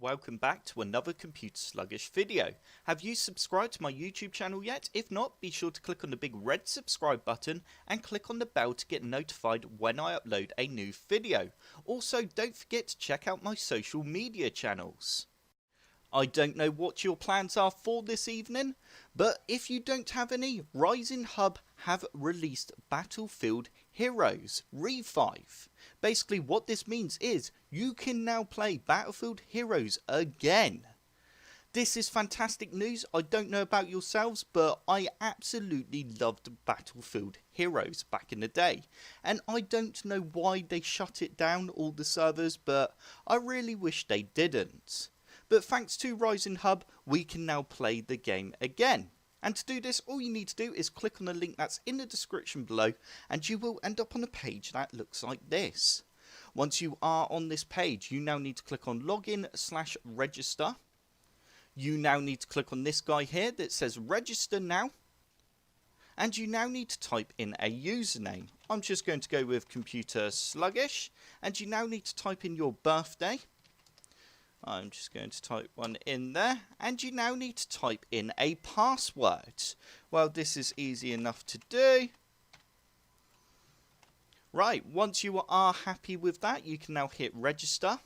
welcome back to another Computer Sluggish video. Have you subscribed to my YouTube channel yet? If not, be sure to click on the big red subscribe button and click on the bell to get notified when I upload a new video. Also, don't forget to check out my social media channels. I don't know what your plans are for this evening, but if you don't have any, Rising Hub have released Battlefield Heroes Revive. Basically what this means is you can now play Battlefield Heroes again. This is fantastic news. I don't know about yourselves, but I absolutely loved Battlefield Heroes back in the day. And I don't know why they shut it down, all the servers, but I really wish they didn't. But thanks to Rising Hub, we can now play the game again. And to do this, all you need to do is click on the link that's in the description below, and you will end up on a page that looks like this. Once you are on this page, you now need to click on login/register. You now need to click on this guy here that says register now. And you now need to type in a username. I'm just going to go with Computer Sluggish. And you now need to type in your birthday. I'm just going to type one in there, and you now need to type in a password. Well, this is easy enough to do. Right, once you are happy with that, you can now hit register.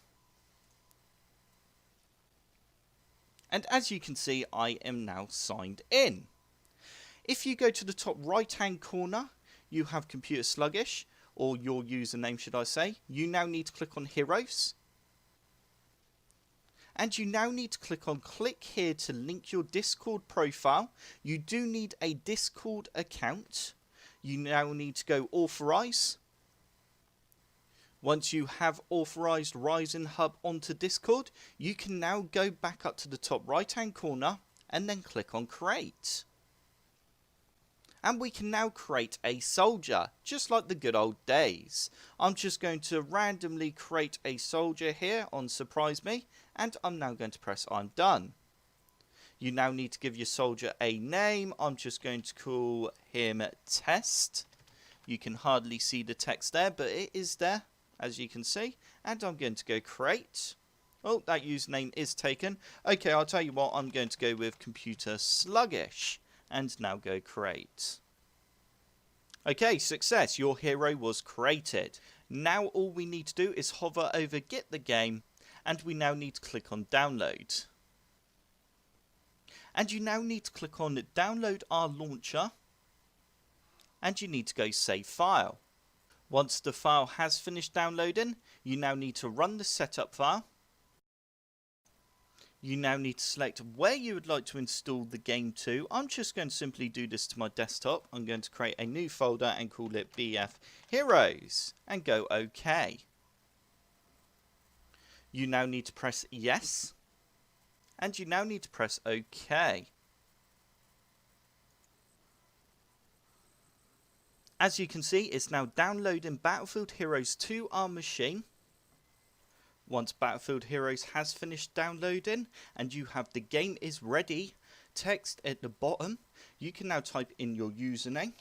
And as you can see, I am now signed in. If you go to the top right hand corner, you have Computer Sluggish, or your username should I say. You now need to click on Heroes. And you now need to click on click here to link your Discord profile. You do need a Discord account. You now need to go authorize. Once you have authorized Rising Hub onto Discord, you can now go back up to the top right hand corner and then click on create. And we can now create a soldier, just like the good old days. I'm just going to randomly create a soldier here on Surprise Me, and I'm now going to press I'm done. You now need to give your soldier a name. I'm just going to call him Test. You can hardly see the text there, but it is there, as you can see. And I'm going to go create. Oh, that username is taken. Okay, I'll tell you what, I'm going to go with Computer Sluggish. And now go create. Okay, success. Your hero was created. Now all we need to do is hover over get the game, and we now need to click on download. And you now need to click on download our launcher, and you need to go save file. Once the file has finished downloading, you now need to run the setup file. You now need to select where you would like to install the game to. I'm just going to simply do this to my desktop. I'm going to create a new folder and call it BF Heroes and go OK. You now need to press yes, and you now need to press OK. As you can see, it's now downloading Battlefield Heroes to our machine. Once Battlefield Heroes has finished downloading and you have the game is ready, text at the bottom, you can now type in your username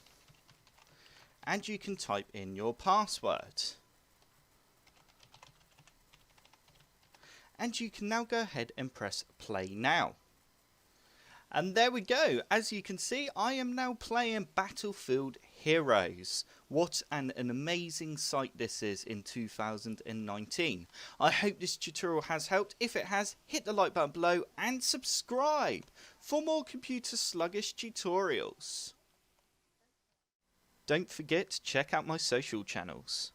and you can type in your password. And you can now go ahead and press play now. And there we go. As you can see, I am now playing Battlefield Heroes. What an amazing sight this is in 2019. I hope this tutorial has helped. If it has, hit the like button below and subscribe for more Computer Sluggish tutorials. Don't forget to check out my social channels.